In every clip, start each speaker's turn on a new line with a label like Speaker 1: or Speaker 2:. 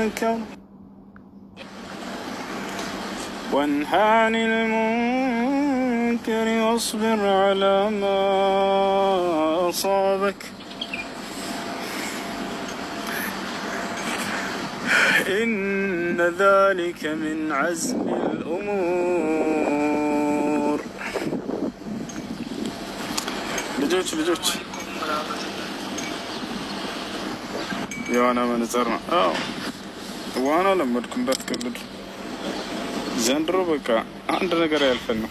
Speaker 1: المنكر وانهى عن المنكر واصبر على ما أصابك إن ذلك من عزم الأمور. ልጆች የዋና መነጽር ነው። ዋና ለመድኩ እንዳትቀልዱ። ዘንድሮ በቃ አንድ ነገር ያልፈን ነው።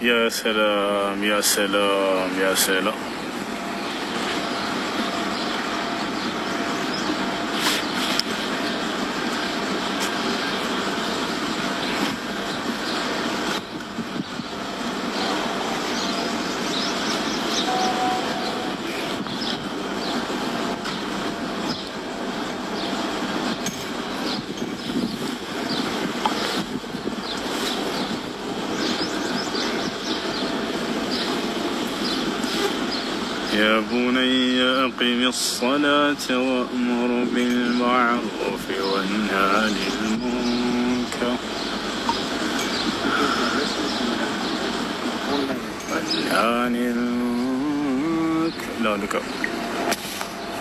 Speaker 1: ያ ሰላም ያ ሰላም ያ ሰላም። يا بني أقم الصلاة وأمر بالمعروف وانهى عن المنكر لا لك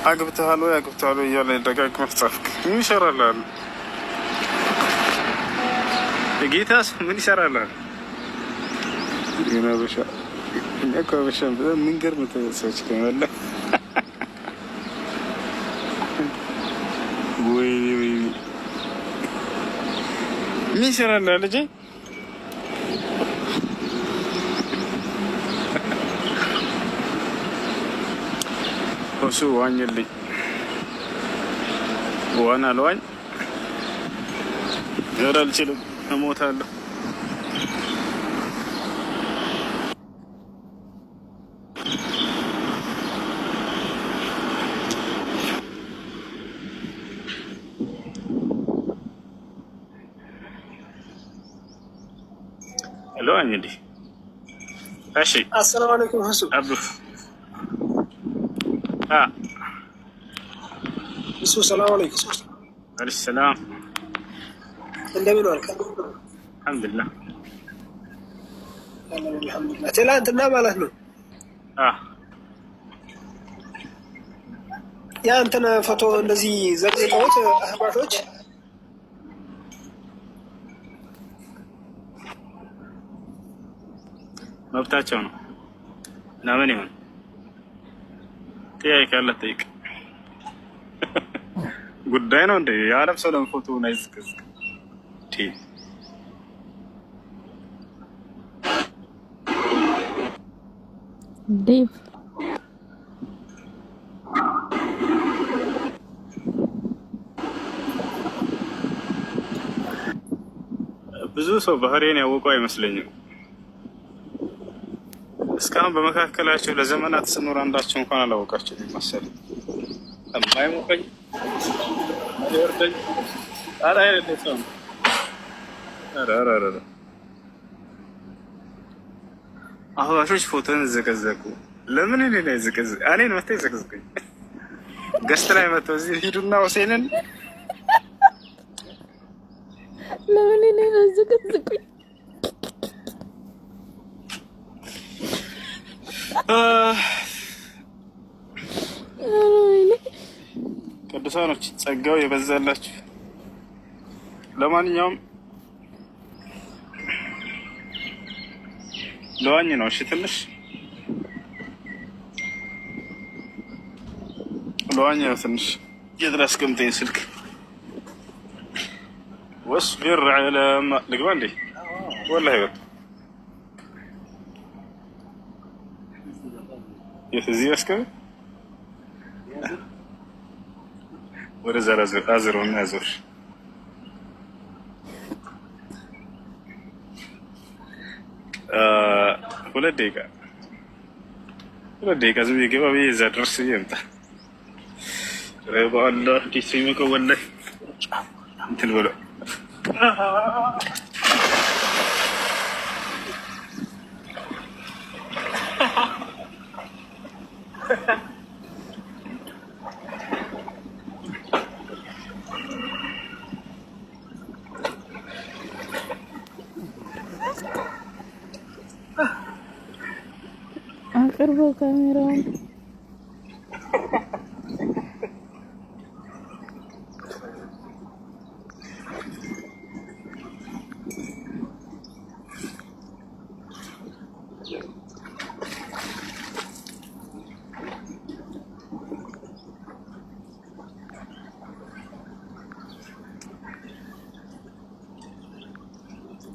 Speaker 1: عقبتها له يلا دقائق محصفك من يشرى له لقيتاس من يشرى له هنا بشا እኮ በሻም ምንገርም ተሰች ከመለ ወይ ምን ይሰራል ልጄ? እሱ ዋኝልኝ ዋና ለዋኝ አልችልም፣ እሞታለሁ። ሄሎ እንዴ! እሺ፣
Speaker 2: አሰላሙ አለይኩም ሐሱ
Speaker 1: አብዱ
Speaker 2: እሱ ሰላም አለይኩም
Speaker 1: አለይኩም ሰላም።
Speaker 2: እንደምን ዋልክ?
Speaker 1: አልሐምዱሊላህ
Speaker 2: አልሐምዱሊላህ። ትላንትና ማለት ነው የአንተን ፎቶ እንደዚህ ዘቅዝቀውት አህባሾች
Speaker 1: መብታቸው ነው። ለምን ይሆን ጥያቄ ካለ ጠይቅ። ጉዳይ ነው እንዴ? የዓለም ሰው ለምን ፎቶውን አይዝቅዝቅ?
Speaker 3: ዴቭ
Speaker 1: ብዙ ሰው ባህሪን ያወቀው አይመስለኝም። እስካሁን በመካከላቸው ለዘመናት ስኖር አንዳቸው እንኳን አላወቃቸውም መሰለኝ። የማይሞቀኝ የወርደኝ አይነት ሰው ነው። አህባሾች ፎቶን ዘቀዘቁ። ለምን እኔ ላይ ዘቀዘቁ? እኔን መተው ይዘቅዝቁኝ። ገስት ላይ መተው እዚህ ሂዱና ሁሴንን
Speaker 3: ለምን እኔ ላይ ዘቀዘቁኝ?
Speaker 1: ቅዱሳኖች ጸጋው የበዛላችሁ። ለማንኛውም ለዋኝ ነው። እሺ ትንሽ ለዋኝ ነው ትንሽ የድረስ አስቀምጠኝ ስልክ واصبر على ما ልግባ እንዴ? ወላሂ በቃ የዚህ አስከም ወደ አዝሮና ያዞር ሁለት ደቂቃ ዝም ብዬ ገባ ብዬ እዛ ድረስ ይምጣ። በአላህ እንዴት የሚቀው ወላሂ እንትን ብሎ
Speaker 3: አቅርበው ካሜራውን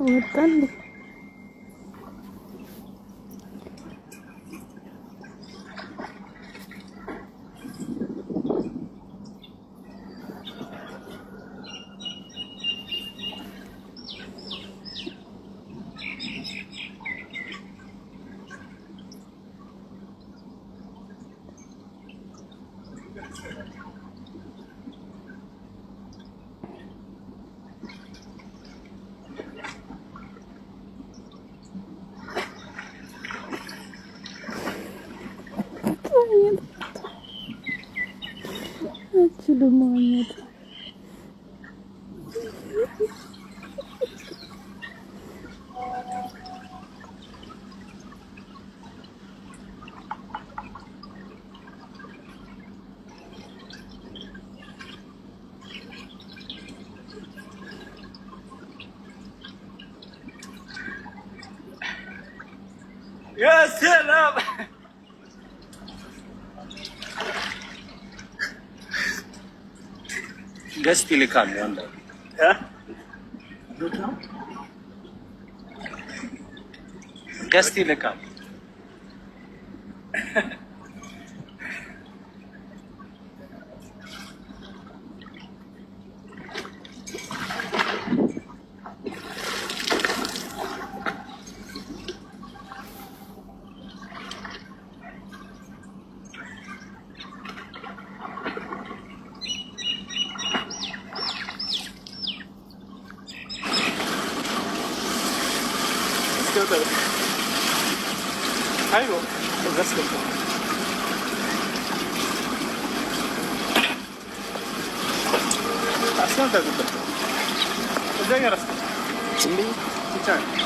Speaker 3: ወጣን ለማግኘት
Speaker 1: يا سلام ገስት ይልካል ያንተ ገስት ይልካል
Speaker 2: ايوه الغسل اصلا ده ازاي راسك سمي تاني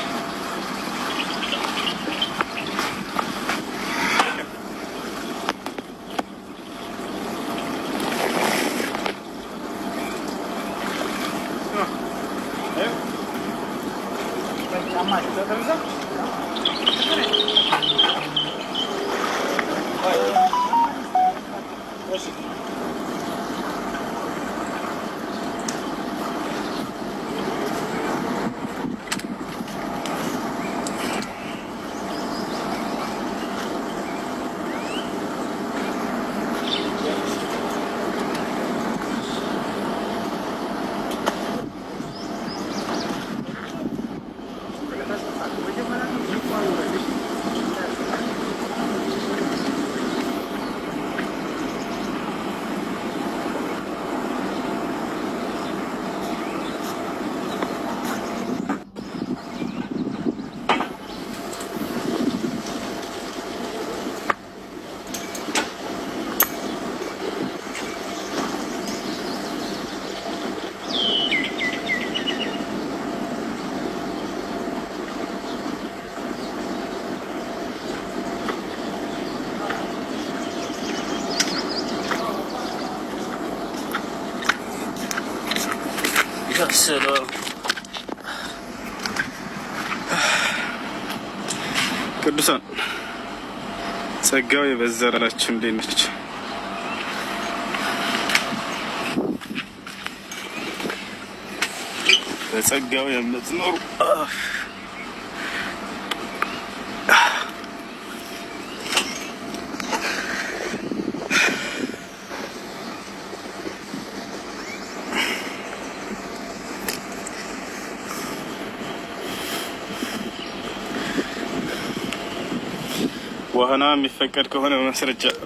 Speaker 1: ቅዱሳን ጸጋው የበዛላችሁ እንዴት ናችሁ? በጸጋው የምትኖሩ ዋህና የሚፈቀድ ከሆነ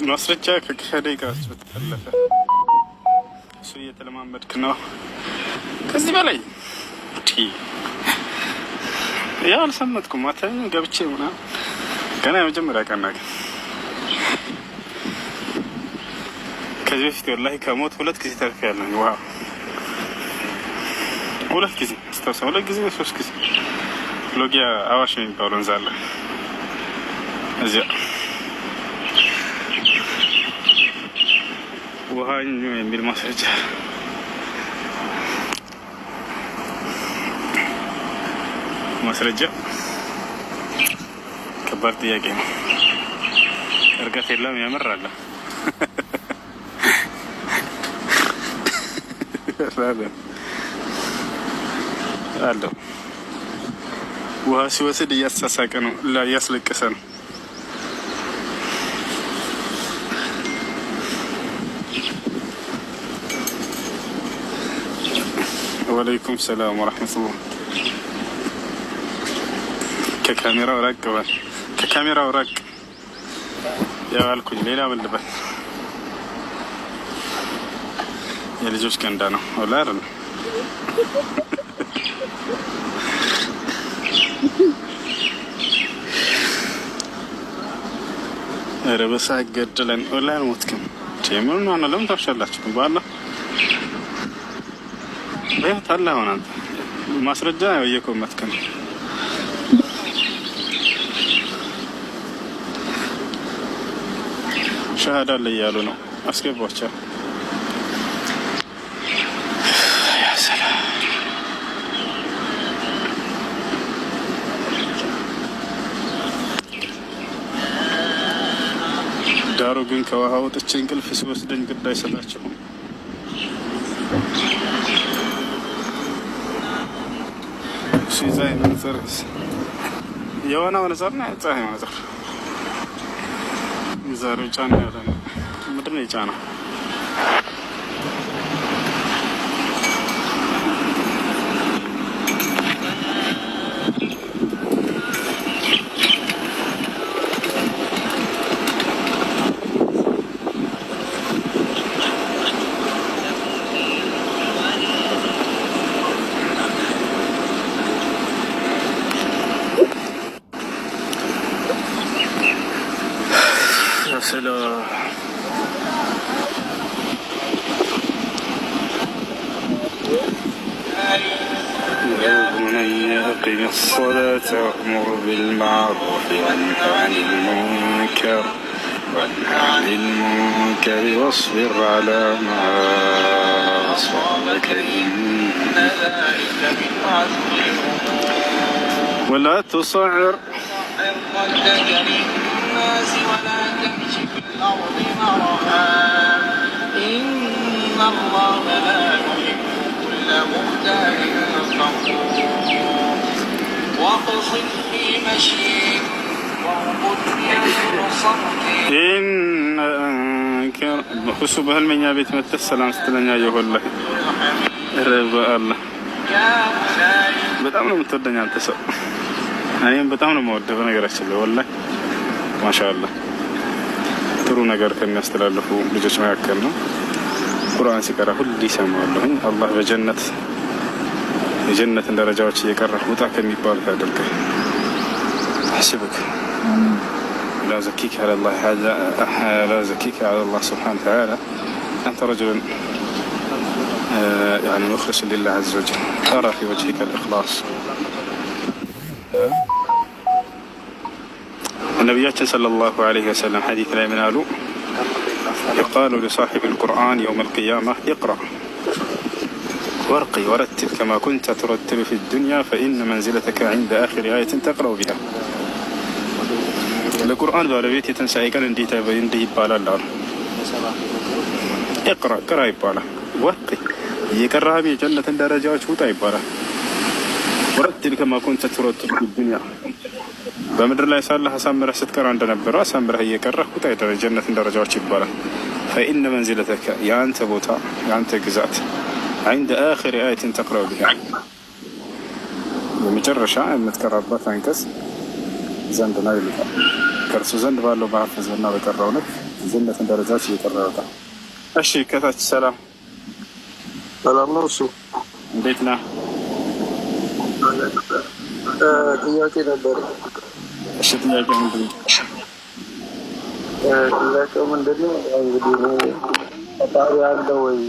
Speaker 1: ማስረጃ ከደቂቃዎች በተጠለፈ እሱ እየተለማመድክ ነው። ከዚህ በላይ ያው አልሰመጥኩም። አታኝ ገብቼ ምናምን ገና የመጀመሪያ ቀን ግን ከዚህ በፊት ወላሂ ከሞት 2 ጊዜ ተርፌያለሁ። ዋው 2 ጊዜ ስታውሳ 2 ጊዜ 3 ጊዜ ሎጊያ አዋሽ የሚባለው ወንዝ አለ እዚያ ውሃኝ የሚል ማስረጃ ከባድ ጥያቄ ነው። እርቀት የለም ያመራል አለው። ውሃ ሲወስድ እያሳሳቀ ነው፣ እያስለቀሰ ነው። ወአለይኩም ሰላም ወራህመቱላህ። ከካሜራው ራቅ በል፣ ከካሜራው ራቅ ያው አልኩኝ። ሌላ ምን ልበል? የልጆች ገንዳ ነው ወላ አይደል? ኧረ በሳቅ ገድለን ወላ አልሞትክም። ምን ነው ለምን ታሻላችሁ? በአላህ በህይወት አለ። አሁን አንተ ማስረጃ ነው እየኮመትከም ሸሃዳ ላይ ያሉ ነው አስገባቸው። ያ ሰላም ዳሩ ግን ከውሃ ወጥቼ እንቅልፍ ሲወስደኝ ግድ አይሰጣቸውም። ሲዛይ መንዘር የሆነ ወነዘር ነው ፀሐይ መንዘር ዛሬ ጫና ያለ ነው። ምንድን ነው የጫና? سلام يا بني أقم الصلاة وأمر بالمعروف وانه عن المنكر واصبر على ما أصابك إن ذلك من عزم الأمور ولا تصعر خدك للناس ولا تمش في الأرض مرحا إن الله لا يحب كل مختال فخور واقصد في مشيك واغضض من صوتك إن أنكر بخصوص بهالمنيا بيت متى السلام ستلنيا يقول ربا الله በጣም ነው የምትወደኝ አንተ ሰው። እኔም በጣም ነው የምወደው በነገራችን ላይ ወላሂ ማሻአላህ ጥሩ ነገር ከሚያስተላልፉ ልጆች መካከል ነው። ቁርአን ሲቀራ ሁሌ ይሰማዋለሁኝ። አላህ በጀነት የጀነትን ደረጃዎች እየቀራህ ውጣ ከሚባሉት ያደርግህ። አሕስብክ لا زكيك على الله هذا لا زكيك على الله سبحانه وتعالى أنت رجل يعني مخلص لله عز وجل أرى في وجهك الإخلاص. النبياتنا صلى الله عليه وسلم حديث لا يمنالو يقال لصاحب القرآن يوم القيامة اقرأ وارقي ورتل كما كنت ترتل في الدنيا فإن منزلتك عند آخر آية تقرأ بها. القرآن بالبيت تنسى كان اندي يبالا الله اقرأ قرأ يبالا وارقي يقرأ بجنة درجات وطا يبالا ورتل كما كنت ترتل في الدنيا በምድር ላይ ሳለህ አሳምረህ ስትቀራ እንደነበረ አሳምረህ እየቀረህ ውጣ የጀነትን ደረጃዎች ይባላል። ፈኢነ መንዚለተከ የአንተ ቦታ የአንተ ግዛት عند آخر آية تقرأ بها የመጨረሻ የምትቀራባት አንቀጽ ዘንድ ነው ይሉታል። ከእርሱ ዘንድ ባለው በሐፈዝና በቀራው ልክ የጀነትን ደረጃዎች እየቀረህ ውጣ። እሺ ከታች ሰላም ነው። እሱ እንዴት ነህ?
Speaker 2: ጥያቄ ነበር።
Speaker 1: እሺ ጥያቄ ምንድን ነው?
Speaker 2: ጥያቄው ምንድን ነው? እንግዲህ ፈጣሪ አለ ወይ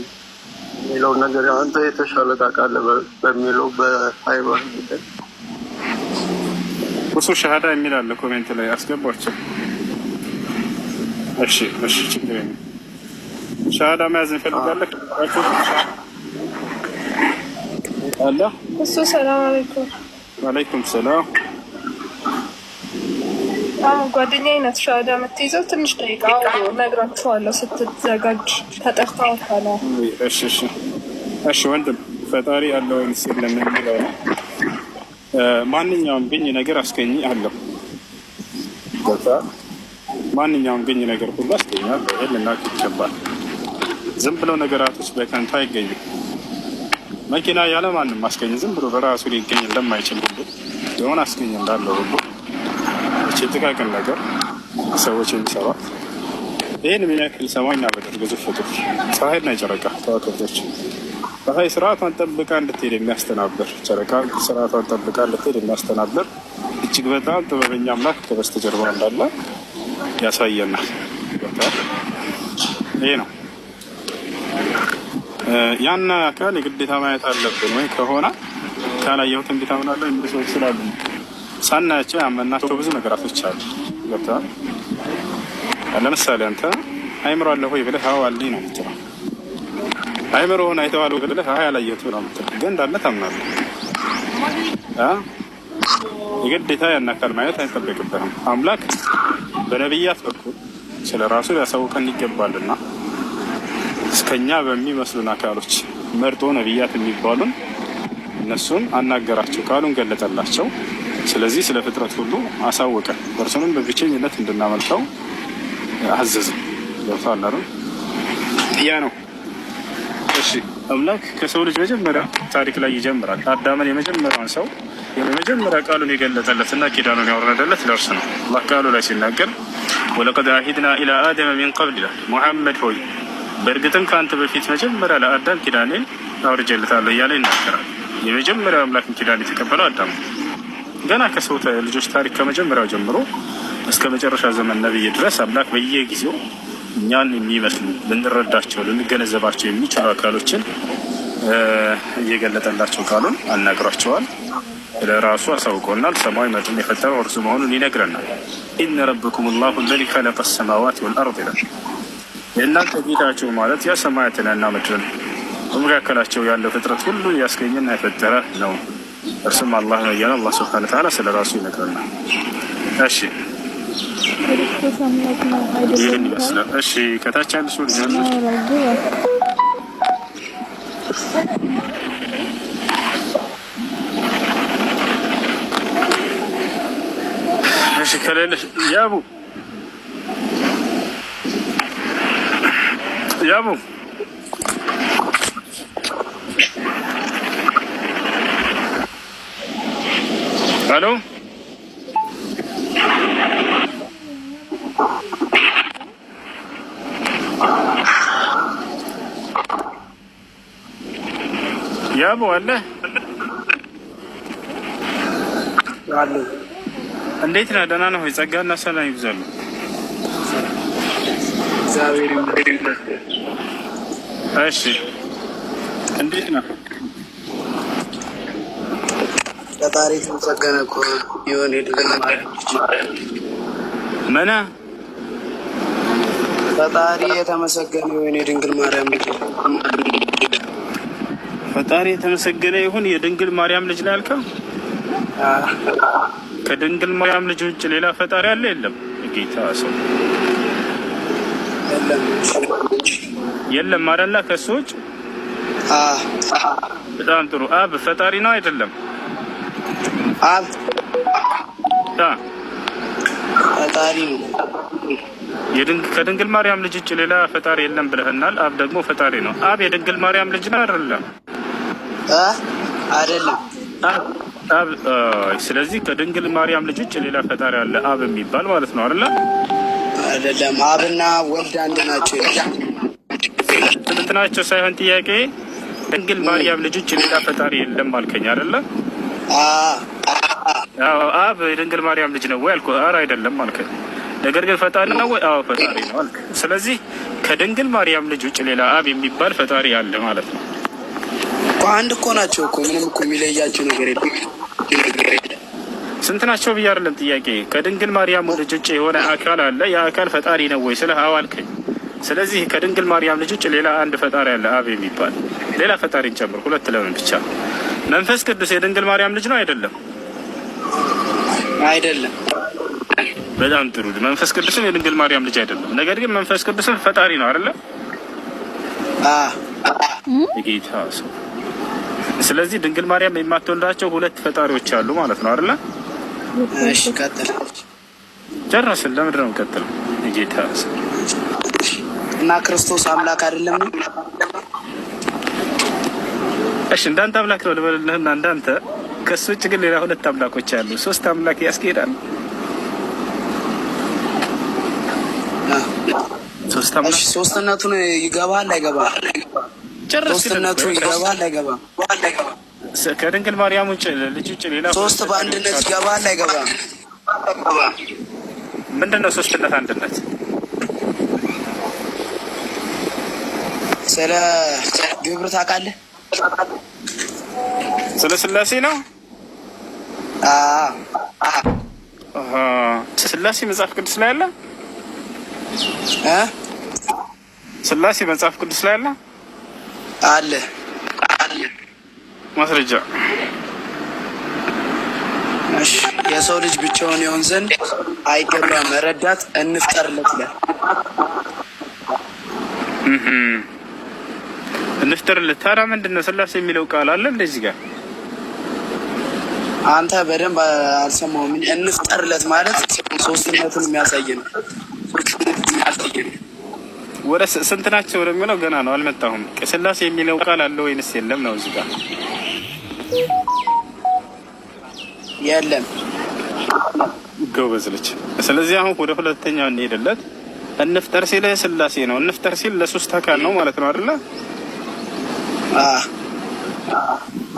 Speaker 2: የሚለውን ነገር አንተ የተሻለ ታውቃለህ በሚለው በሃይማኖት
Speaker 1: እሱ ሸሃዳ የሚል አለ ኮሜንት ላይ አስገባቸው። እሺ ችግር የለም። ሸሃዳ መያዝ እንፈልጋለን አለ
Speaker 4: እሱ። ሰላም አለይኩም።
Speaker 1: ወአለይኩም ሰላም።
Speaker 4: ጓደኛዬ ናት ሸሃዳ የምትይዘው። ትንሽ ደቂቃ እነግራችኋለሁ ስትዘጋጅ። ተጠርታችኋል።
Speaker 1: እሺ ወንድም ፈጣሪ አለ ወይስ የለም የሚለው ነው። ማንኛውም ግኝ ነገር አስገኝ አለው። ማንኛውም ግኝ ነገር ሁሉ አስገኛል። ይሄን ልናውቅ ይገባል። ዝም ብለው ነገራቶች በከንቱ አይገኙም። መኪና ያለ ማንም ማስገኝ ዝም ብሎ በራሱ ሊገኝ እንደማይችል ሁሉ የሆነ አስገኝ እንዳለው ሁሉ እቺ ጥቃቅን ነገር ሰዎች የሚሰሯት ይህን የሚያክል ሰማይና ምድር ግዙፍ ፍጡር ፀሐይና ጨረቃ ከዋክብቶች ፀሐይ ስርዓቷን ጠብቃ እንድትሄድ የሚያስተናብር፣ ጨረቃ ስርዓቷን ጠብቃ እንድትሄድ የሚያስተናብር እጅግ በጣም ጥበበኛ አምላክ ከበስተጀርባ እንዳለ ያሳየናል። ይሄ ነው። ያን አካል የግዴታ ማየት አለብን ወይ ከሆነ ካላየሁት እንዴት አምናለሁ የሚሉ ሰዎች ስላሉ ሳናያቸው ያመናቸው ብዙ ነገራቶች አሉ። ገብተዋል። ለምሳሌ አንተ አይምሮ አለ ሆይ ብለህ አዎ አለኝ ነው የምትለው። አይምሮህን አይተዋል ብለህ አይ አላየሁትም ነው የምትለው። ግን እንዳለ ታምናለህ። የግዴታ ያን አካል ማየት አይጠበቅብህም። አምላክ በነቢያት በኩል ስለ ራሱ ሊያሳውቀን ይገባልና እስከኛ በሚመስሉን አካሎች መርጦ ነቢያት የሚባሉን እነሱን አናገራቸው፣ ቃሉን ገለጠላቸው። ስለዚህ ስለ ፍጥረት ሁሉ አሳወቀን፣ እርሱንም በብቸኝነት እንድናመልከው አዘዝን። ገብቶሃል? ያ ነው። እሺ አምላክ ከሰው ልጅ መጀመሪያ ታሪክ ላይ ይጀምራል። አዳምን የመጀመሪያውን ሰው የመጀመሪያ ቃሉን የገለጠለትና ኪዳኑን ያወረደለት ለእርሱ ነው። አላህ ቃሉ ላይ ሲናገር ወለቀድ አሂድና ኢላ አደመ ሚን ቀብል ይላል። ሙሐመድ ሆይ በእርግጥም ከአንተ በፊት መጀመሪያ ለአዳም ኪዳኔን አውርጄለታለሁ እያለ ይናገራል። የመጀመሪያው አምላክን ኪዳን የተቀበለው አዳም ገና ከሰው ልጆች ታሪክ ከመጀመሪያው ጀምሮ እስከ መጨረሻ ዘመን ነብይ ድረስ አምላክ በየጊዜው እኛን የሚመስሉ ልንረዳቸው ልንገነዘባቸው የሚችሉ አካሎችን እየገለጠላቸው ቃሉን አናግሯቸዋል። ለራሱ አሳውቆናል። ሰማይ መጡን የፈጠረው እርሱ መሆኑን ይነግረናል። ኢነ ረብኩም ላሁ ለዚ ኸለቀ ሰማዋት ወልአርድ ይላል። የእናንተ ጌታችሁ ማለት ያ ሰማያትንና ምድርን በመካከላቸው ያለው ፍጥረት ሁሉ ያስገኘና የፈጠረ ነው። እርሱም አላህ ነው እያለ አላህ ሱብሓነሁ ወተዓላ ስለ ራሱ ይነግረናል። እሺ ይህን ይመስላል። እሺ ከታች ያሉ ሰው ልጅ እሺ ከሌለሽ ያቡ ሄሎ ያቡ አለ። እንዴት ነህ? ደህና ነህ ወይ? ጸጋና ሰላም ይብዛሉ። እሺ እንዴት ነህ?
Speaker 2: ፈጣሪ ተመሰገነ እኮ ይሁን። የድንግል
Speaker 1: ምን
Speaker 2: ፈጣሪ የተመሰገነ ይሁን። የድንግል ማርያም ልጅ
Speaker 1: ፈጣሪ የተመሰገነ ይሁን። የድንግል ማርያም ልጅ ነው ያልከው? ከድንግል ማርያም ልጅ ውጭ ሌላ ፈጣሪ አለ? የለም። ጌታ ሰው የለም አይደለ? ከሱ ውጭ በጣም ጥሩ። አብ ፈጣሪ ነው አይደለም?
Speaker 2: አብ ፈጣሪ ነው።
Speaker 1: ከድንግል ማርያም ልጅ ውጭ ሌላ ፈጣሪ የለም ብለህናል። አብ ደግሞ ፈጣሪ ነው። አብ የድንግል ማርያም ልጅ ነው አይደለም?
Speaker 2: አይደለም።
Speaker 1: ስለዚህ ከድንግል ማርያም ልጅ ውጭ ሌላ ፈጣሪ አለ አብ የሚባል ማለት ነው አይደለ?
Speaker 2: አይደለም። አብና ወልድ አንድ ናቸው።
Speaker 1: ስንት ናቸው ሳይሆን ጥያቄ ድንግል ማርያም ልጅ ውጭ ሌላ ፈጣሪ የለም አልከኝ አይደለ? አብ የድንግል ማርያም ልጅ ነው ወይ አልኩ። ኧረ አይደለም አልከኝ። ነገር ግን ፈጣሪ ነው ወይ? አዎ ፈጣሪ ነው አልክ። ስለዚህ ከድንግል ማርያም ልጅ ውጭ ሌላ አብ የሚባል ፈጣሪ አለ ማለት ነው።
Speaker 5: አንድ እኮ ናቸው እኮ ምንም እኮ የሚለያቸው ነገር የለም።
Speaker 1: ስንት ናቸው ብዬ አይደለም ጥያቄ። ከድንግል ማርያም ልጅ ውጭ የሆነ አካል አለ። ያ አካል ፈጣሪ ነው ወይ ስለ አዎ አልከኝ። ስለዚህ ከድንግል ማርያም ልጅ ውጭ ሌላ አንድ ፈጣሪ አለ አብ የሚባል ሌላ ፈጣሪን ጨምር። ሁለት ለምን ብቻ? መንፈስ ቅዱስ የድንግል ማርያም ልጅ ነው አይደለም?
Speaker 5: አይደለም።
Speaker 1: በጣም ጥሩ። መንፈስ ቅዱስም የድንግል ማርያም ልጅ አይደለም። ነገር ግን መንፈስ ቅዱስም ፈጣሪ ነው አይደለ? የጌታ ሰው። ስለዚህ ድንግል ማርያም የማትወልዳቸው ሁለት ፈጣሪዎች አሉ ማለት ነው አይደለ?
Speaker 5: እሺ ቀጥል።
Speaker 1: ጨረስን። ለምንድን ነው የምቀጥለው? የጌታ ሰው
Speaker 5: እና ክርስቶስ አምላክ አይደለም ነው?
Speaker 1: እሺ እንዳንተ አምላክ ነው ልበልልህና እንዳንተ ከሱ ውጭ ግን ሌላ ሁለት አምላኮች አሉ። ሶስት አምላክ ያስኬዳል? ሶስት አምላክ
Speaker 5: ሶስትነቱን ይገባል አይገባም? ሶስትነቱ ይገባል አይገባም?
Speaker 1: ከድንግል ማርያም ውጭ ልጅ ውጭ ሌላ
Speaker 5: ሶስት በአንድነት ይገባል አይገባም?
Speaker 1: ምንድነው ሶስትነት አንድነት?
Speaker 5: ስለ ግብር ታውቃለህ?
Speaker 1: ስለ ስላሴ ነው። ስላሴ መጽሐፍ ቅዱስ ላይ አለ። ስላሴ መጽሐፍ ቅዱስ ላይ አለ። ማስረጃ?
Speaker 5: እሺ የሰው ልጅ ብቻውን ይሆን ዘንድ አይገባም፣ መረዳት እንፍጠርለት ይላል።
Speaker 1: እንፍጠርለት። ታዲያ ምንድን ነው ስላሴ የሚለው ቃል አለ እንደዚህ ጋር?
Speaker 5: አንተ በደንብ አልሰማሁም። እንፍጠርለት ማለት ሶስትነቱን የሚያሳይ ነው።
Speaker 1: ወደ ስንት ናቸው ወደሚለው ገና ነው አልመጣሁም። ስላሴ የሚለው ቃል አለ ወይንስ የለም ነው እዚህ ጋር?
Speaker 5: የለም።
Speaker 1: ጎበዝ ልጅ። ስለዚህ አሁን ወደ ሁለተኛው እንሄድለት። እንፍጠር ሲል ስላሴ ነው። እንፍጠር ሲል ለሶስት አካል ነው ማለት ነው አይደለ?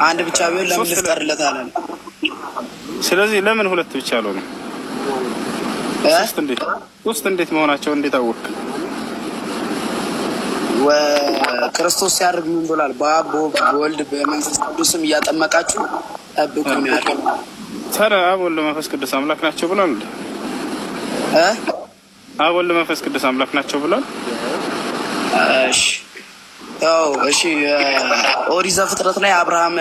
Speaker 5: አንድ ብቻ ቢሆን ለምን ልፍጠርለት አለ?
Speaker 1: ስለዚህ ለምን ሁለት ብቻ አልሆነ? ሶስት እንዴት መሆናቸው እንዴት አወቅ?
Speaker 5: ክርስቶስ ሲያርግ ምን ብሏል? በአብ በወልድ በመንፈስ ቅዱስም እያጠመቃችሁ ጠብቁ ነው ያለው።
Speaker 1: ታዲያ አብ ወልድ መንፈስ ቅዱስ አምላክ ናቸው ብሏል እንዴ? አብ ወልድ መንፈስ ቅዱስ አምላክ ናቸው ብሏል?
Speaker 5: እሺ እሺ። ኦሪት ዘፍጥረት ላይ አብርሃም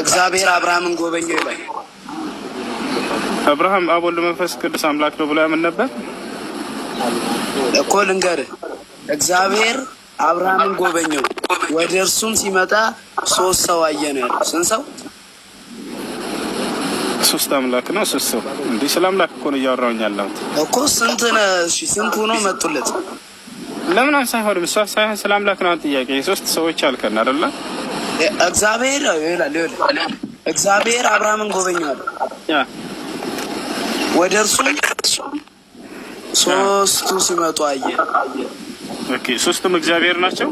Speaker 5: እግዚአብሔር አብርሃምን ጎበኘው ይላል።
Speaker 1: አብርሃም አብ ወልድ መንፈስ ቅዱስ አምላክ ነው ብሎ ያምን ነበር
Speaker 5: እኮ። ልንገርህ፣ እግዚአብሔር አብርሃምን ጎበኘው፣ ወደ እርሱም ሲመጣ ሶስት ሰው አየ ነው ያለው። ስንት ሰው?
Speaker 1: ሶስት አምላክ ነው ሶስት ሰው። እንዴ ስለ አምላክ እኮ ነው እያወራሁኝ ያለሁት እኮ።
Speaker 5: ስንት ነው? እሺ ስንት ሆኖ መጡለት?
Speaker 1: ለምን ሳይሆን እሷ ሳይሆን ስለ አምላክ ነው ጥያቄ። ሶስት ሰዎች አልከን አይደለ?
Speaker 5: እግዚአብሔር ይላል እግዚአብሔር አብርሃምን ጎበኘው ያ ወደ እርሱ ሶስቱ ሲመጡ አየ።
Speaker 1: ኦኬ ሶስቱም እግዚአብሔር ናቸው።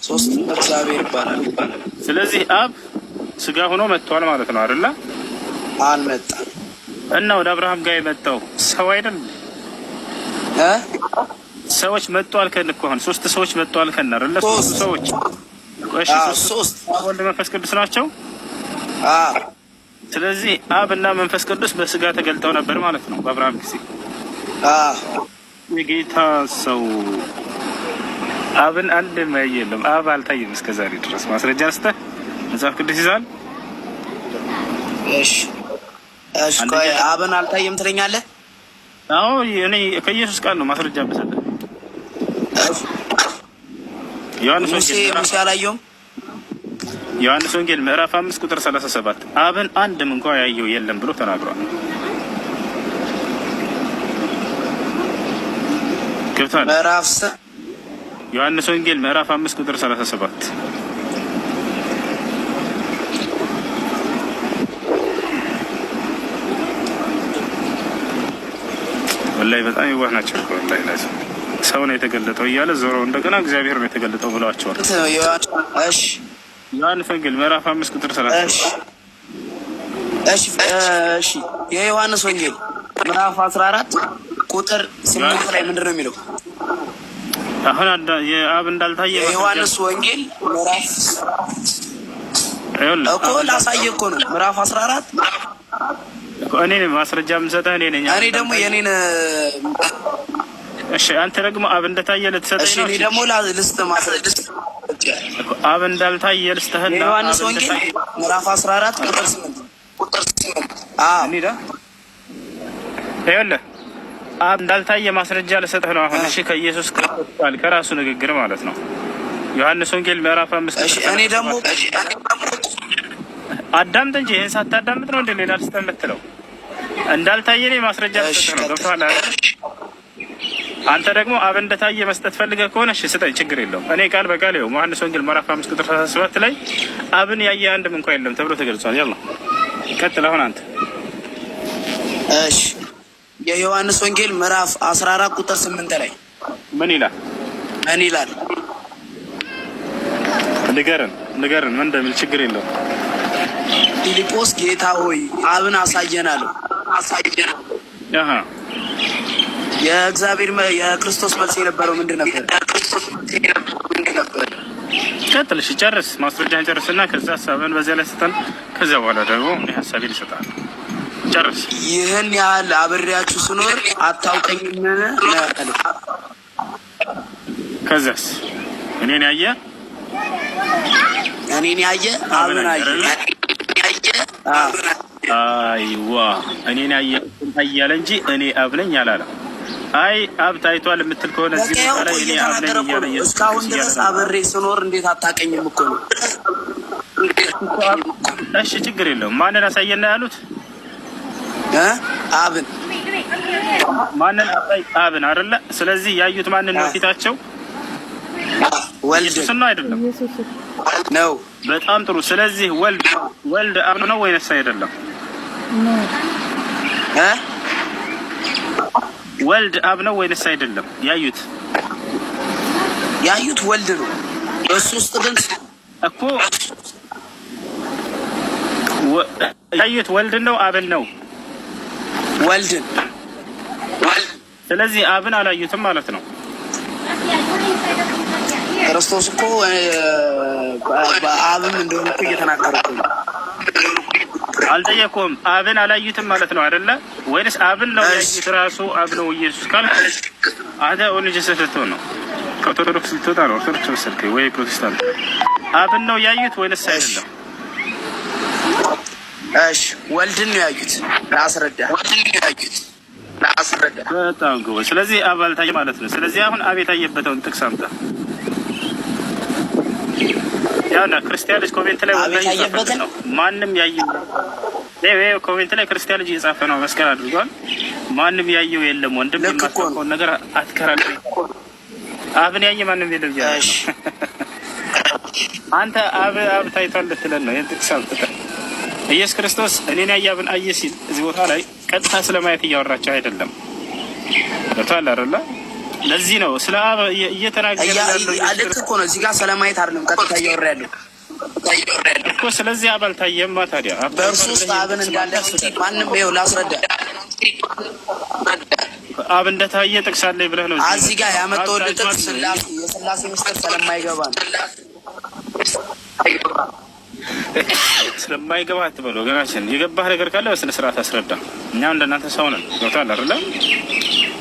Speaker 5: ሶስቱም እግዚአብሔር ይባላል።
Speaker 1: ስለዚህ አብ ስጋ ሆኖ መጥቷል ማለት ነው አይደለ?
Speaker 5: አልመጣም።
Speaker 1: እና ወደ አብርሃም ጋር የመጣው ሰው አይደል? ሰዎች መጡ አልከን እኮ። አሁን ሶስት ሰዎች መጡ አልከን አይደለ? ሶስት ሰዎች። እሺ ሶስት ወልድ መንፈስ ቅዱስ ናቸው። ስለዚህ አብ እና መንፈስ ቅዱስ በስጋ ተገልጠው ነበር ማለት ነው በአብርሃም ጊዜ። የጌታ ሰው አብን አንድ ማየ የለም። አብ አልታየም እስከዛሬ ድረስ። ማስረጃ አንስተህ መጽሐፍ ቅዱስ ይዛል።
Speaker 5: እሺ ቆይ አብን አልታየም ትለኛለህ?
Speaker 1: አዎ እኔ ከኢየሱስ ቃል ነው ማስረጃ በሰጠ። ሙሴ አላየውም? ዮሐንስ ወንጌል ምዕራፍ 5 ቁጥር 37 አብን አንድም እንኳ ያየው የለም ብሎ ተናግሯል። ገብቷል?
Speaker 5: ምዕራፍ
Speaker 1: ዮሐንስ ወንጌል ምዕራፍ 5 ቁጥር 37 ወላሂ በጣም ይዋህ ናቸው እኮ ወላሂ። ለዚህ ሰው ነው የተገለጠው እያለ ዞሮ እንደገና እግዚአብሔር ነው የተገለጠው ብለዋቸዋል።
Speaker 5: እሺ
Speaker 1: ዮሐንስ ወንጌል ምዕራፍ 5 ቁጥር 30።
Speaker 5: እሺ የዮሐንስ ወንጌል ምዕራፍ 14 ቁጥር 8 ላይ ምንድነው የሚለው?
Speaker 1: አሁን የአብ እንዳልታየ
Speaker 5: የዮሐንስ ወንጌል ምዕራፍ እኮ ላሳየህ እኮ ነው። ምዕራፍ 14
Speaker 1: እኔ ማስረጃ የምሰጠህ እኔ ነኝ።
Speaker 5: እኔ ደግሞ የኔን
Speaker 1: እሺ፣ አንተ ደግሞ አብ እንደታየ ልትሰጠኝ ነው።
Speaker 5: እሺ፣ እኔ ደግሞ ልስጥ ማስረጃ
Speaker 1: አብ እንዳልታየ ልስጥህና
Speaker 5: የዮሐንስ ወንጌል ምዕራፍ 14 ቁጥር 8
Speaker 1: እንሂዳ። ይኸውልህ አብ እንዳልታየ ማስረጃ ልሰጥህ ነው አሁን። እሺ፣ ከኢየሱስ ክርስቶስ ቃል ከራሱ ንግግር ማለት ነው። ዮሐንስ ወንጌል ምዕራፍ 5
Speaker 5: እሺ፣ እኔ ደግሞ
Speaker 1: አዳምጥ እንጂ ይሄን ሳታዳምጥ ነው እንደ ሌላ ልስጥህ የምትለው? እንዳልታየ እኔ ማስረጃ ልሰጥህ ነው። ገብቶሃል አይደል? አንተ ደግሞ አብ እንደታየ መስጠት ፈልገህ ከሆነ እሺ ስጠኝ፣ ችግር የለውም። እኔ ቃል በቃል ይኸው ዮሐንስ ወንጌል ምዕራፍ 5 ቁጥር 37 ላይ አብን ያየ አንድም እንኳን የለም ተብሎ ተገልጿል። ያላ ቀጥል አሁን አንተ።
Speaker 5: እሺ የዮሐንስ ወንጌል ምዕራፍ 14 ቁጥር 8 ላይ
Speaker 1: ምን ይላል?
Speaker 5: ምን ይላል?
Speaker 1: ንገረን ምን እንደሚል ችግር የለውም።
Speaker 5: ፊልጶስ ጌታ ሆይ አብን አሳየን አለው።
Speaker 1: አሃ
Speaker 5: የእግዚአብሔር የክርስቶስ መልስ የነበረው ምንድን ነበር?
Speaker 1: ቀጥል እሺ፣ ጨርስ፣ ማስረጃህን ጨርስና ከዛ ሀሳብን በዚያ ላይ ስጠን። ከዚያ በኋላ ደግሞ እኔ ሀሳቤን ይሰጣል። ጨርስ።
Speaker 5: ይህን ያህል አብሬያችሁ ስኖር አታውቀኝምን?
Speaker 1: ከዛስ እኔን ያየ
Speaker 5: አብን አየ።
Speaker 1: አይዋ እኔን ያየ አያለ እንጂ እኔ አብ ነኝ አላለም። አይ አብ ታይቷል የምትል ከሆነ እዚህ ቦታ ላይ እኔ አብ ነኝ እያለ
Speaker 5: እስካሁን ድረስ አብሬ ስኖር እንዴት አታውቀኝም እኮ ነው።
Speaker 1: እሺ ችግር የለውም። ማንን አሳየና ያሉት?
Speaker 5: አብን።
Speaker 1: ማንን? አብን አይደለ? ስለዚህ ያዩት ማንን ነው? ፊታቸው
Speaker 5: ወልድ
Speaker 1: ነው አይደለም?
Speaker 5: ነው።
Speaker 1: በጣም ጥሩ። ስለዚህ ወልድ አብ ነው ወይስ አይደለም? ወልድ አብ ነው ወይስ አይደለም?
Speaker 5: ያዩት ወልድ ነው። እሱ ውስጥ ግን
Speaker 1: እኮ ያዩት ወልድ ነው አብን ነው?
Speaker 5: ወልድን።
Speaker 1: ስለዚህ አብን አላዩትም ማለት ነው።
Speaker 5: ክርስቶስ እኮ በአብም እንደሆነ እኮ እየተናገረ ነው።
Speaker 1: አልጠየኩም። አብን አላዩትም ማለት ነው አይደለ? ወይስ አብን ነው ያዩት? ራሱ አብ ነው ኢየሱስ ካልክ አዳ ኦልጅ ሰተተው ነው። ከኦርቶዶክስ ልትወጣ ነው። ኦርቶዶክስ ወሰድክ ወይ ፕሮቴስታንት? አብን ነው ያዩት ወይስ አይደለም?
Speaker 5: እሺ ወልድን ነው ያዩት። ላስረዳ።
Speaker 1: በጣም ጎበዝ። ስለዚህ አብ አልታየ ማለት ነው። ስለዚህ አሁን አብ የታየበትን ጥቅስ አምጣ። ያውና ክርስቲያን ልጅ ኮሜንት ላይ ነው ማንም ያየው ኮሜንት ላይ ክርስቲያን ልጅ እየጻፈ ነው። መስቀል አድርጓል። ማንም ያየው የለም። ወንድም የማታውቀውን ነገር አትከራከር። አብን ያየ ማንም የለም ያለ አንተ አብ ታይቷል ልትለን ነው። ይሄን ጥቅስ አምጥተህ ኢየሱስ ክርስቶስ እኔን ያየ አብን አየ ሲል እዚህ ቦታ ላይ ቀጥታ ስለማየት እያወራቸው አይደለም። በታላ አይደለ? ለዚህ ነው ስለ አብ እየተናገረ ያለው
Speaker 5: ልክ እኮ ነው። እዚህ ጋር ስለማየት አይደለም ቀጥታ እያወራ ያለው
Speaker 1: እኮ። ስለዚህ አብ አልታየማ። ታዲያ
Speaker 5: በእርሱ ውስጥ አብን እንዳለ ማንም ይኸው ላስረዳ።
Speaker 1: አብ እንደታየ ጥቅስ አለኝ ብለህ ነው
Speaker 5: እዚህ ጋር ያመጣው ጥቅስ የሥላሴ ምስጢር ስለማይገባ ነው።
Speaker 1: ስለማይገባ አትበል ወገናችን። የገባህ ነገር ካለ በስነ ስርዓት አስረዳ። እኛ እንደናንተ ሰው ነን። ገብቶሃል አይደለ?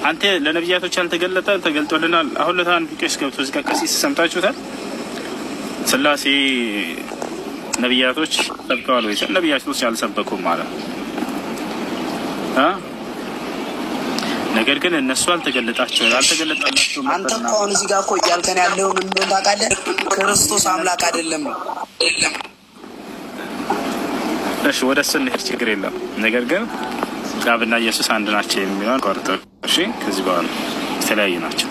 Speaker 1: አንተ ለነብያቶች ያልተገለጠ ተገልጦልናል። አሁን ለታን ቄስ ገብቶ እዚህ ጋር ቀሲስ ሰምታችሁታል? ሥላሴ ነብያቶች ሰብከዋል ወይ? ነብያቶች አልሰበኩም ማለት ነገር ግን እነሱ አልተገለጣላቸው።
Speaker 5: አንተ እኮ አሁን እዚህ ጋር እኮ እያልከን ያለው ምን እንደሆነ ታውቃለህ? ክርስቶስ አምላክ አይደለም ነው።
Speaker 1: እሺ ወደ እሱ እንሂድ፣ ችግር የለም። ነገር ግን አብና ኢየሱስ አንድ ናቸው የሚሆን ቆርጦ። እሺ ከዚህ በኋላ የተለያዩ ናቸው።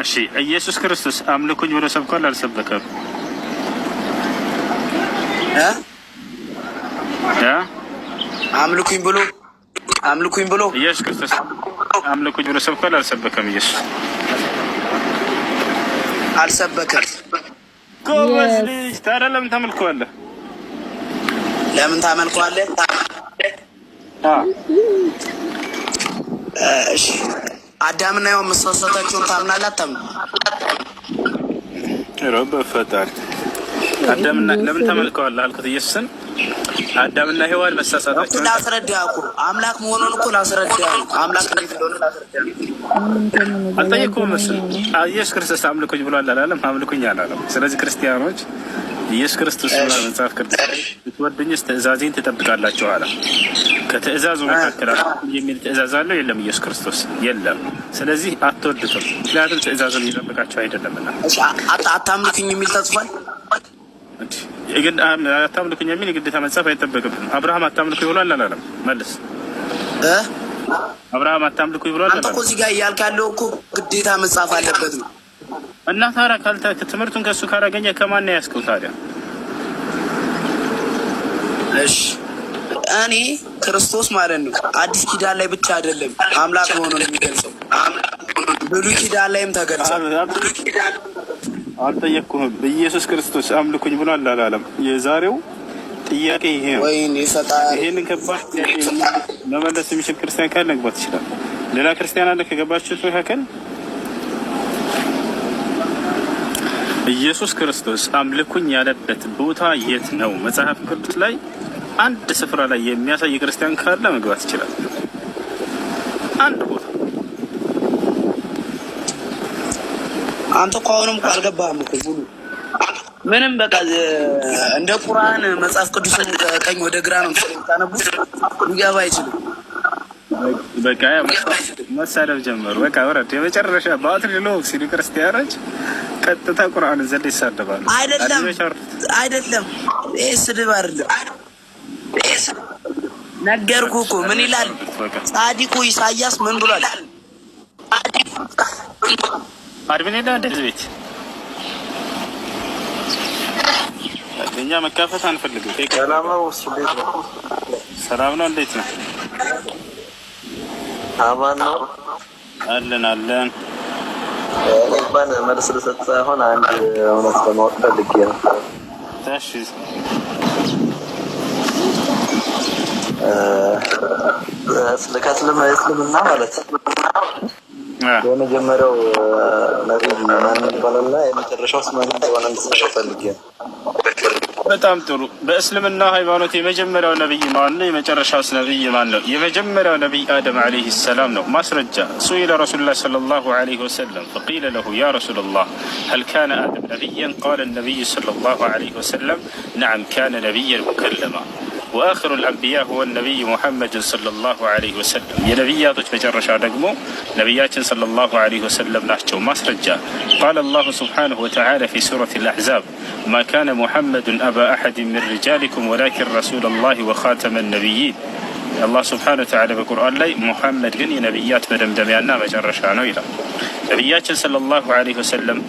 Speaker 1: እሺ ኢየሱስ ክርስቶስ አምልኩኝ ብሎ ሰብኳል አልሰበከም?
Speaker 5: አምልኩኝ ብሎ
Speaker 1: ኢየሱስ ክርስቶስ አምልኩኝ ብሎ ሰብኳል አልሰበከም? ኢየሱስ
Speaker 5: አልሰበከም።
Speaker 1: ጎበዝ ልጅ። ታዲያ ለምን ታመልከዋለህ?
Speaker 5: ለምን ታመልከዋለህ? እሺ አዳምና ሔዋን መሳሳታቸውን ታምናለህ አታምንም?
Speaker 1: ረብ ፈጣሪ አዳምና ለምን ታመልከዋለህ አልኩት ኢየሱስን። አዳምና ሔዋን መሳሳታቸውን
Speaker 5: ላስረዳህ እኮ አምላክ መሆኑን እኮ ላስረዳህ። አምላክ እንዴት እንደሆነ ላስረዳህ።
Speaker 1: አልጠየቅኩም መሰለኝ። ኢየሱስ ክርስቶስ አምልኩኝ ብሏል አላለም? አምልኩኝ አላለም። ስለዚህ ክርስቲያኖች ኢየሱስ ክርስቶስ ብሏል መጽሐፍ ቅዱስ ብትወዱኝስ ትእዛዜን ትጠብቃላችሁ አለ። ከትእዛዙ መካከል የሚል ትእዛዝ አለው የለም? ኢየሱስ ክርስቶስ የለም። ስለዚህ አትወዱትም፣ ምክንያቱም ትእዛዙን እየጠበቃቸው አይደለምና።
Speaker 5: አታምልኩኝ የሚል ተጽፏል።
Speaker 1: አታምልኩኝ የሚል የግዴታ መጽሐፍ አይጠበቅብንም። አብርሃም አታምልኩኝ ብሏል አላለም? መልስ። አብርሃም አታምልኩኝ ብሏል አላለም?
Speaker 5: አንተ እኮ እዚህ ጋር እያልክ ያለው እኮ ግዴታ መጽሐፍ አለበት ነው።
Speaker 1: እና ታዲያ ትምህርቱን ከእሱ ካላገኘ ከማን ነው ያስከው ታዲያ?
Speaker 5: እሺ እኔ ክርስቶስ ማለት ነው አዲስ ኪዳን ላይ ብቻ አይደለም አምላክ መሆኑን የሚገልጸው፣ ብሉይ ኪዳን ላይም ተገልጿል።
Speaker 1: አልጠየቅኩህም። ኢየሱስ ክርስቶስ አምልኩኝ ብሏል አላለም? የዛሬው ጥያቄ ይሄ ነው። ይሄንን ከባድ መመለስ የሚችል ክርስቲያን ካለ መግባት ይችላል። ሌላ ክርስቲያን አለ ከገባችሁት መካከል? ኢየሱስ ክርስቶስ አምልኩኝ ያለበት ቦታ የት ነው? መጽሐፍ ቅዱስ ላይ አንድ ስፍራ ላይ የሚያሳይ ክርስቲያን ካለ መግባት ይችላል። አንድ ቦታ።
Speaker 5: አንተ እኮ አሁንም እኮ አልገባህም እኮ ሙሉ ምንም በቃ እንደ ቁርአን መጽሐፍ ቅዱስን ቀኝ ወደ ግራ ነው የምታነቡት። ሊገባ አይችልም።
Speaker 1: በቃ መሳደብ ጀመሩ። በቃ ወረድ የመጨረሻ ባትሪ ሎክ ሲሉ ክርስቲያኖች ቀጥታ ቁርአንን ዘለ ይሳደባሉ።
Speaker 5: አይደለም ይሄ ስድብ አይደለም። ነገርኩህ እኮ ምን ይላል ጻዲቁ ኢሳያስ ምን ብሏል?
Speaker 1: አድብኔ እንደዚህ ቤት እኛ መካፈት አንፈልግም። ሰላም ነው። እንዴት ነው?
Speaker 2: አማን ነው
Speaker 1: አለን አለን።
Speaker 2: እንኳን መልስ ልሰጥ ሳይሆን አንድ እውነት ለማወቅ ፈልጌ ነው።
Speaker 1: እሺ
Speaker 2: እስልምና ማለት የመጀመሪያው ነብይ ማን እንደሆነና የመጨረሻው ማን እንደሆነ እንድትነግረኝ ፈልጌ ነው።
Speaker 1: በጣም ጥሩ። በእስልምና ሃይማኖት የመጀመሪያው ነብይ ማን ነው? የመጨረሻውስ ነብይ ማን ነው? የመጀመሪያው ነብይ አደም አለይሂ ሰላም ነው። ማስረጃ ሱኢለ ረሱሉላህ ሰለላሁ ዐለይሂ ወሰለም ፈቂለ ለሁ ያ ረሱለላህ ሀል ካነ አደም ነብየን ቃለ ነብይ ሰለላሁ ዐለይሂ ወሰለም ነዓም ካነ ነብየን ሙከለማ ወአኺሩ ልአንቢያ ሁወ ነቢይ ሙሐመድን ሰለላሁ ዐለይሂ ወሰለም። የነቢያቶች መጨረሻ ደግሞ ነቢያችን ሰለላሁ ዐለይሂ ወሰለም ናቸው። ማስረጃ ቃለ አላሁ ስብሓነሁ ወተዓላ ፊ ሱረት ልአሕዛብ ማ ካነ ሙሐመዱን አባ አሐድን ምን ሪጃሊኩም ወላኪን ረሱለላሂ ወኻተመ ነቢይን። አላህ ስብሓነሁ ወተዓላ በቁርአን ላይ ሙሐመድ ግን የነቢያት መደምደሚያና መጨረሻ ነው ይላል። ነቢያችን ሰለላሁ ዐለይሂ ወሰለም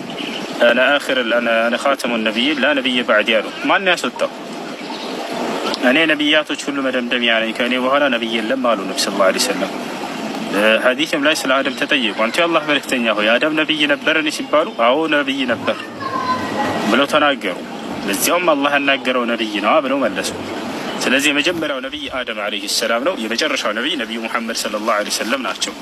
Speaker 1: አነ ኻተሙ ነቢይን ላ ነቢይ ባዕድ ያሉ ማን ያስወጣው? እኔ ነቢያቶች ሁሉ መደምደሚያ ነኝ፣ ከእኔ በኋላ ነቢይ የለም አሉ ነቢ ስ ላ ሰለም። ሐዲትም ላይ ስለ አደም ተጠየቁ። አንተ የአላህ መልእክተኛ ሆይ አደም ነቢይ ነበረን ሲባሉ አዎ ነቢይ ነበር ብለው ተናገሩ። በዚያውም አላህ ያናገረው ነቢይ ነው ብለው መለሱ። ስለዚህ የመጀመሪያው ነቢይ አደም አለይሂ ሰላም ነው። የመጨረሻው ነቢይ ነቢዩ ሙሐመድ ሰለላሁ ዐለይሂ ወሰለም ናቸው።